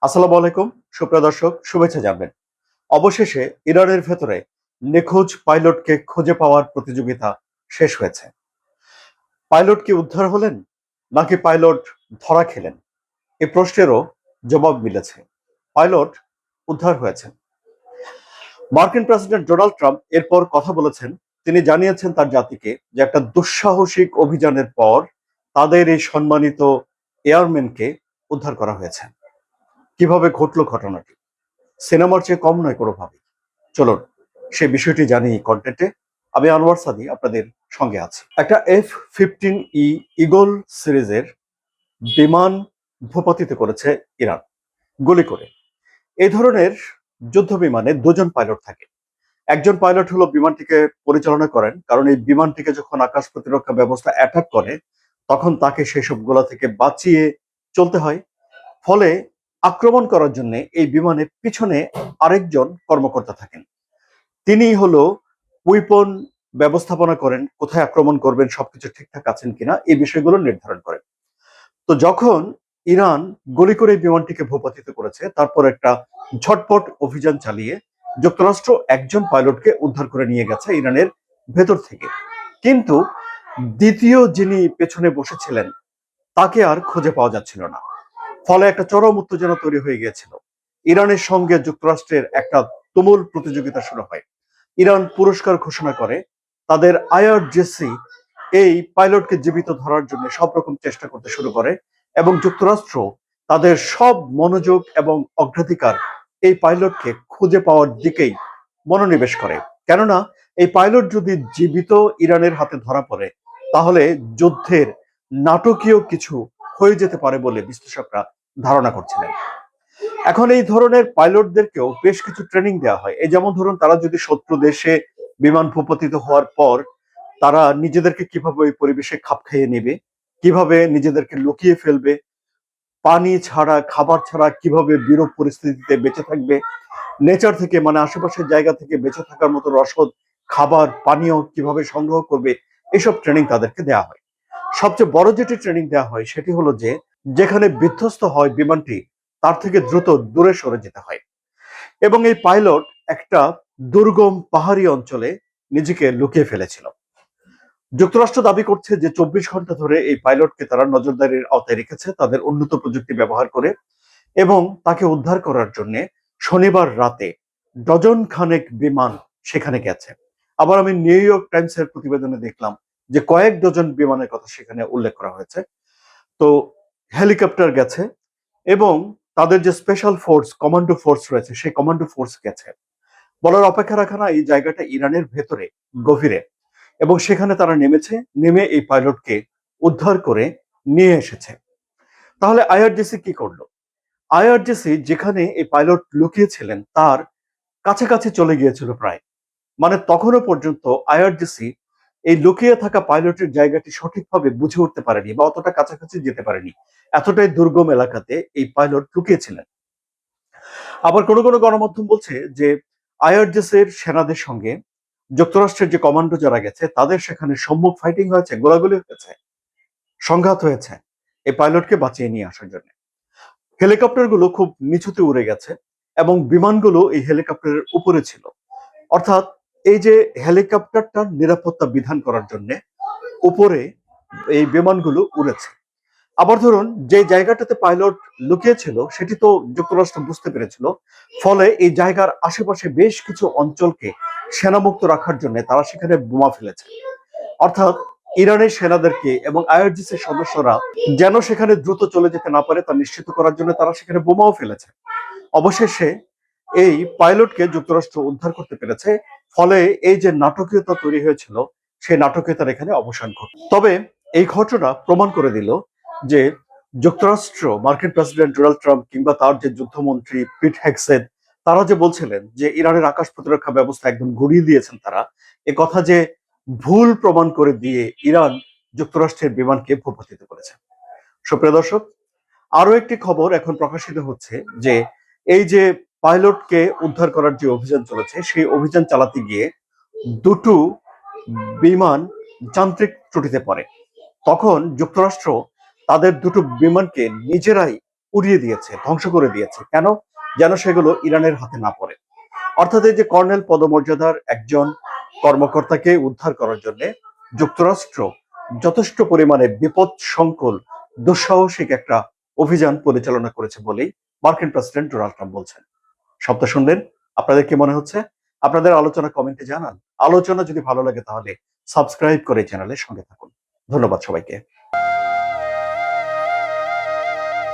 আসসালামু আলাইকুম। সুপ্রিয় দর্শক, শুভেচ্ছা জানবেন। অবশেষে ইরানের ভেতরে নিখোঁজ পাইলটকে খুঁজে পাওয়ার প্রতিযোগিতা শেষ হয়েছে। পাইলট কি উদ্ধার হলেন, নাকি পাইলট ধরা খেলেন? এই প্রশ্নেরও জবাব মিলেছে। পাইলট উদ্ধার হয়েছেন। মার্কিন প্রেসিডেন্ট ডোনাল্ড ট্রাম্প এরপর কথা বলেছেন। তিনি জানিয়েছেন তার জাতিকে যে একটা দুঃসাহসিক অভিযানের পর তাদের এই সম্মানিত এয়ারম্যানকে উদ্ধার করা হয়েছে। কিভাবে ঘটলো ঘটনাটি? সিনেমার চেয়ে কম নয় কোনোভাবে। চলুন সে বিষয়টি জানি এই কন্টেন্টে। আমি আনোয়ার সাদি আপনাদের সঙ্গে আছি। একটা F-15E ইগল সিরিজের বিমান ভূপাতিত করেছে ইরান গুলি করে। এই ধরনের যুদ্ধ বিমানে দুজন পাইলট থাকে। একজন পাইলট হলো বিমানটিকে পরিচালনা করেন, কারণ এই বিমানটিকে যখন আকাশ প্রতিরক্ষা ব্যবস্থা অ্যাটাক করে তখন তাকে সেসব গোলা থেকে বাঁচিয়ে চলতে হয়। ফলে আক্রমণ করার জন্য এই বিমানের পিছনে আরেকজন কর্মকর্তা থাকেন। তিনি হলো উইপন ব্যবস্থাপনা করেন, কোথায় আক্রমণ করবেন, সবকিছু ঠিকঠাক আছেন কিনা এই বিষয়গুলো নির্ধারণ করেন। তো যখন ইরান গুলি করে বিমানটিকে ভূপাতিত করেছে, তারপর একটা ঝটপট অভিযান চালিয়ে যুক্তরাষ্ট্র একজন পাইলটকে উদ্ধার করে নিয়ে গেছে ইরানের ভেতর থেকে। কিন্তু দ্বিতীয় যিনি পেছনে বসেছিলেন তাকে আর খুঁজে পাওয়া যাচ্ছিল না। ফলে একটা চরম উত্তেজনা তৈরি হয়ে গিয়েছিল। ইরানের সঙ্গে যুক্তরাষ্ট্রের একটা তুমুল প্রতিযোগিতা শুরু হয়। ইরান পুরস্কার ঘোষণা করে। তাদের আইআরজিসি এই পাইলটকে জীবিত ধরার জন্য সব রকম চেষ্টা করতে শুরু করে এবং যুক্তরাষ্ট্র তাদের সব মনোযোগ এবং অগ্রাধিকার এই পাইলটকে খুঁজে পাওয়ার দিকেই মনোনিবেশ করে। কেননা এই পাইলট যদি জীবিত ইরানের হাতে ধরা পড়ে তাহলে যুদ্ধের নাটকীয় কিছু হয়ে যেতে পারে বলে বিশ্লেষকরা ধারণা করছিলেন। এখন এই ধরনের পাইলটদেরকেও বেশ কিছু ট্রেনিং দেওয়া হয়। এই যেমন ধরুন, তারা যদি শত্রু দেশে বিমান ভূপাতিত হওয়ার পর তারা নিজেদেরকে কিভাবে ওই পরিবেশে খাপ খাইয়ে নেবে, কিভাবে নিজেদেরকে লুকিয়ে ফেলবে, পানি ছাড়া খাবার ছাড়া কিভাবে বিরূপ পরিস্থিতিতে বেঁচে থাকবে, নেচার থেকে মানে আশেপাশের জায়গা থেকে বেঁচে থাকার মতো রসদ, খাবার, পানীয় কিভাবে সংগ্রহ করবে, এসব ট্রেনিং তাদেরকে দেওয়া হয়। সবচেয়ে বড় যেটি ট্রেনিং দেওয়া হয় সেটি হলো যে যেখানে বিধ্বস্ত হয় বিমানটি তার থেকে দ্রুত দূরে সরে যেতে হয়। এবং এই পাইলট একটা দুর্গম পাহাড়ি অঞ্চলে নিজেকে লুকিয়ে ফেলেছিল। যুক্তরাষ্ট্র দাবি করছে যে 24 ঘন্টা ধরে এই পাইলটকে তারা নজরদারির আওতায় রেখেছে তাদের উন্নত প্রযুক্তি ব্যবহার করে, এবং তাকে উদ্ধার করার জন্য শনিবার রাতে ডজন খানেক বিমান সেখানে গেছে। আবার আমি নিউ ইয়র্ক টাইমসের প্রতিবেদনে দেখলাম যে কয়েক ডজন বিমানের কথা সেখানে উল্লেখ করা হয়েছে। তো হেলিকপ্টার গেছে এবং তাদের যে স্পেশাল ফোর্স, কমান্ডো ফোর্স রয়েছে সেই কমান্ডো ফোর্স গেছে। বলার অপেক্ষা রাখা না, এই জায়গাটা ইরানের ভেতরে গভীরে, এবং সেখানে তারা নেমেছে, নেমে এই পাইলটকে উদ্ধার করে নিয়ে এসেছে। তাহলে আইআরজিসি কি করলো? আইআরজিসি যেখানে এই পাইলট লুকিয়েছিলেন তার কাছাকাছি চলে গিয়েছিল প্রায়। মানে তখনও পর্যন্ত আইআরজিসি এই লুকিয়ে থাকা পাইলটের জায়গাটি সঠিকভাবে বুঝে উঠতে পারেনি বা অতটা কাছাকাছি যেতে পারেনি। এতটাই দুর্গম এলাকাতে এই পাইলট লুকিয়েছিলেন। আবার কোনো কোনো গণমাধ্যম বলছে যে আইআরজিসির সেনাদের সঙ্গে যুক্তরাষ্ট্রের যে কমান্ডো যারা গেছে তাদের সেখানে সম্মুখ ফাইটিং হয়েছে, গোলাগুলি হয়েছে, সংঘাত হয়েছে এই পাইলটকে বাঁচিয়ে নিয়ে আসার জন্য। হেলিকপ্টারগুলো খুব নিচুতে উড়ে গেছে এবং বিমানগুলো এই হেলিকপ্টারের উপরে ছিল। অর্থাৎ এই যে হেলিকপ্টারটার নিরাপত্তা বিধান করার জন্য উপরে এই বিমানগুলো উড়েছে। আবার ধরুন, যে জায়গাটাতে পাইলট লুকিয়েছিল সেটি তো যুক্তরাষ্ট্র বুঝতে পেরেছিল। ফলে এই জায়গার আশেপাশে বেশ কিছু অঞ্চলকে সেনামুক্ত রাখার জন্য তারা সেখানে বোমা ফেলেছে। অর্থাৎ ইরানের সেনাদেরকে এবং আইআরজিসির সদস্যরা যেন সেখানে দ্রুত চলে যেতে না পারে তা নিশ্চিত করার জন্য তারা সেখানে বোমাও ফেলেছে। অবশেষে এই পাইলটকে যুক্তরাষ্ট্র উদ্ধার করতে পেরেছে। ফলে এই যে নাটকীয়তা তৈরি হয়েছিল সেই নাটকীয়তার এখানে অবসান ঘটে। তবে এই ঘটনা প্রমাণ করে দিল যে যুক্তরাষ্ট্র, মার্কিন প্রেসিডেন্ট ডোনাল্ড ট্রাম্প কিংবা তার যে যুদ্ধমন্ত্রী পিট হেগসেথ, তারা যে বলছিলেন যে ইরানের আকাশ প্রতিরক্ষা ব্যবস্থা একদম গুড়িয়ে দিয়েছেন তারা, এ কথা যে ভুল প্রমাণ করে দিয়ে ইরান যুক্তরাষ্ট্রের বিমানকে ভূপাতিত করেছে। সুপ্রিয় দর্শক, আরো একটি খবর এখন প্রকাশিত হচ্ছে যে এই যে পাইলটকে উদ্ধার করার যে অভিযান চলেছে সেই অভিযান চালাতে গিয়ে দুটো বিমান যান্ত্রিক ত্রুটিতে পড়ে। তখন যুক্তরাষ্ট্র তাদের দুটো বিমানকে নিজেরাই উড়িয়ে দিয়েছে, ধ্বংস করে দিয়েছে। কেন? যেন সেগুলো ইরানের হাতে না পড়ে। অর্থাৎ এই যে কর্নেল পদমর্যাদার একজন কর্মকর্তাকে উদ্ধার করার জন্য যুক্তরাষ্ট্র যথেষ্ট পরিমাণে বিপদসংকুল দুঃসাহসিক একটা অভিযান পরিচালনা করেছে বলেই মার্কিন প্রেসিডেন্ট ডোনাল্ড ট্রাম্প বলছেন। শব্দ শুনলেন, আপনাদের কি মনে হচ্ছে? আপনাদের আলোচনা কমেন্টে জানান। আলোচনা যদি ভালো লাগে তাহলে সাবস্ক্রাইব করে চ্যানেলের সঙ্গে থাকুন। ধন্যবাদ সবাইকে।